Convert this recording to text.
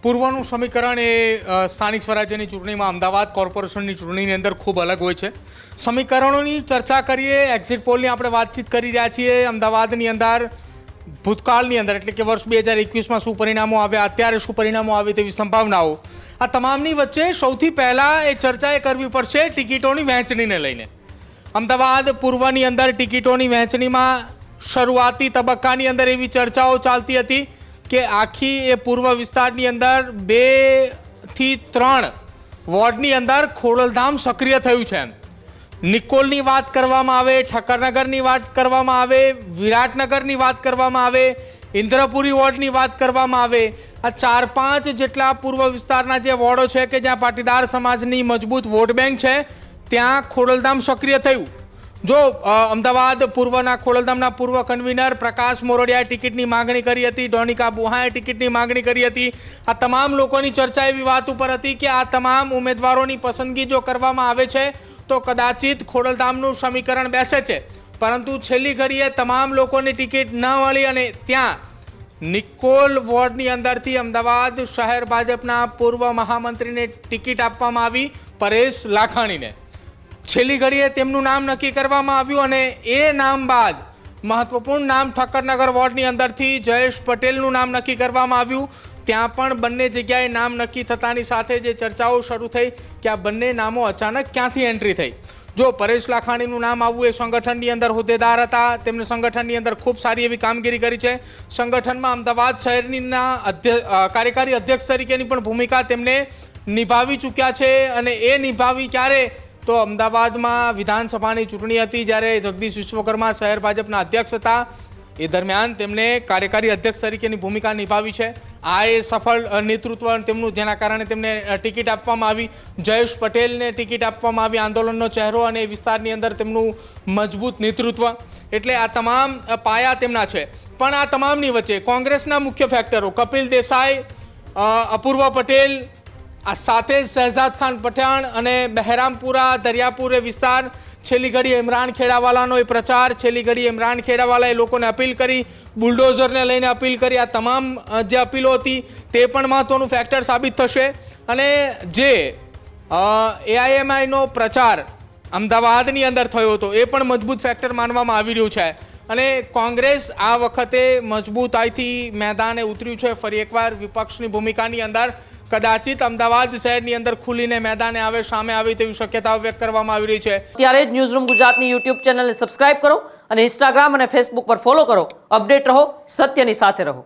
પૂર્વનું સમીકરણ એ સ્થાનિક સ્વરાજ્યની ચૂંટણીમાં અમદાવાદ કોર્પોરેશનની ચૂંટણીની અંદર ખૂબ અલગ હોય છે. સમીકરણોની ચર્ચા કરીએ, એક્ઝિટ પોલની આપણે વાતચીત કરી રહ્યા છીએ. અમદાવાદની અંદર ભૂતકાળની અંદર એટલે કે વર્ષ 2021માં શું પરિણામો આવ્યા, અત્યારે શું પરિણામો આવે તેવી સંભાવનાઓ, આ તમામની વચ્ચે સૌથી પહેલાં એ ચર્ચા એ કરવી પડશે ટિકિટોની વહેંચણીને લઈને. અમદાવાદ પૂર્વની અંદર ટિકિટોની વહેંચણીમાં શરૂઆતી તબક્કાની અંદર એવી ચર્ચાઓ ચાલતી હતી કે આખી એ પૂર્વ વિસ્તારની અંદર 2 થી 3 વોર્ડની અંદર ખોડલધામ સક્રિય થયું છે. નિકોલની વાત કરવામાં આવે, ઠક્કરનગરની વાત કરવામાં આવે, વિરાટનગરની વાત કરવામાં આવે, ઇન્દ્રપુરી વોર્ડની વાત કરવામાં આવે, આ 4-5 જેટલા પૂર્વ વિસ્તારના જે વોર્ડો છે કે જ્યાં પાટીદાર સમાજની મજબૂત વોટ બેંક છે ત્યાં ખોડલધામ સક્રિય થયું. જો અમદાવાદ પૂર્વના ખોડલધામના પૂર્વ કન્વીનર પ્રકાશ મોરડિયાએ ટિકિટની માગણી કરી હતી, ડોનિકા બુહાએ ટિકિટની માગણી કરી હતી. આ તમામ લોકોની ચર્ચા એવી વાત ઉપર હતી કે આ તમામ ઉમેદવારોની પસંદગી જો કરવામાં આવે છે તો કદાચિત ખોડલધામનું સમીકરણ બેસે છે. પરંતુ છેલ્લી ઘડીએ તમામ લોકોની ટિકિટ ન મળી અને ત્યાં નિકોલ વોર્ડની અંદરથી અમદાવાદ શહેર ભાજપના પૂર્વ મહામંત્રીને ટિકિટ આપવામાં આવી, પરેશ લાખાણીને. છેલ્લી ઘડીએ તેમનું નામ નક્કી કરવામાં આવ્યું અને એ નામ બાદ મહત્વપૂર્ણ નામ ઠક્કરનગર વોર્ડની અંદરથી જયેશ પટેલનું નામ નક્કી કરવામાં આવ્યું. ત્યાં પણ બંને જગ્યાએ નામ નક્કી થતાની સાથે જે ચર્ચાઓ શરૂ થઈ કે આ બંને નામો અચાનક ક્યાંથી એન્ટ્રી થઈ. જો પરેશ લાખાણીનું નામ આવવું, એ સંગઠનની અંદર હોદ્દેદાર હતા, તેમને સંગઠનની અંદર ખૂબ સારી એવી કામગીરી કરી છે. સંગઠનમાં અમદાવાદ શહેરના કાર્યકારી અધ્યક્ષ તરીકેની પણ ભૂમિકા તેમને નિભાવી ચૂક્યા છે અને એ નિભાવી ક્યારે તો અમદાવાદમાં વિધાનસભાની ચૂંટણી હતી જ્યારે જગદીશ વિશ્વકર્મા શહેર ભાજપના અધ્યક્ષ હતા. એ દરમિયાન તેમને કાર્યકારી અધ્યક્ષ તરીકેની ભૂમિકા નિભાવી છે. આ એ સફળ નેતૃત્વ તેમનું, જેના કારણે તેમને ટિકિટ આપવામાં આવી. જયેશ પટેલને ટિકિટ આપવામાં આવી, આંદોલનનો ચહેરો અને વિસ્તારની અંદર તેમનું મજબૂત નેતૃત્વ. એટલે આ તમામ પાયા તેમના છે. પણ આ તમામની વચ્ચે કોંગ્રેસના મુખ્ય ફેક્ટરો કપિલ દેસાઈ, અપૂર્વ પટેલ, આ સાથે શહેજાદ ખાન પઠાણ અને બહેરામપુરા દરિયાપુર વિસ્તાર, છેલ્લી ઘડી ઇમરાન ખેડાવાલાનો એ પ્રચાર, છેલ્લી ઘડી ઇમરાન ખેડાવાલાએ લોકોને અપીલ કરી, બુલડોઝરને લઈને અપીલ કરી. આ તમામ જે અપીલો હતી તે પણ મહત્વનું ફેક્ટર સાબિત થશે. અને જે એઆઈએમઆઈનો પ્રચાર અમદાવાદની અંદર થયો હતો એ પણ મજબૂત ફેક્ટર માનવામાં આવી રહ્યું છે. અને કોંગ્રેસ આ વખતે મજબૂતાઈથી મેદાને ઉતર્યું છે. ફરી એકવાર વિપક્ષની ભૂમિકાની અંદર કદાચિત અમદાવાદ શહેરની અંદર ખુલીને મેદાને આવે, સામે આવે તેવી શક્યતાઓ વ્યક્ત કરવામાં આવી રહી છે. ત્યારે જ ન્યૂઝરૂમ ગુજરાતની યુટ્યુબ ચેનલને સબસ્ક્રાઇબ કરો અને ઇન્સ્ટાગ્રામ અને ફેસબુક પર ફોલો કરો. અપડેટ રહો, સત્યની સાથે રહો.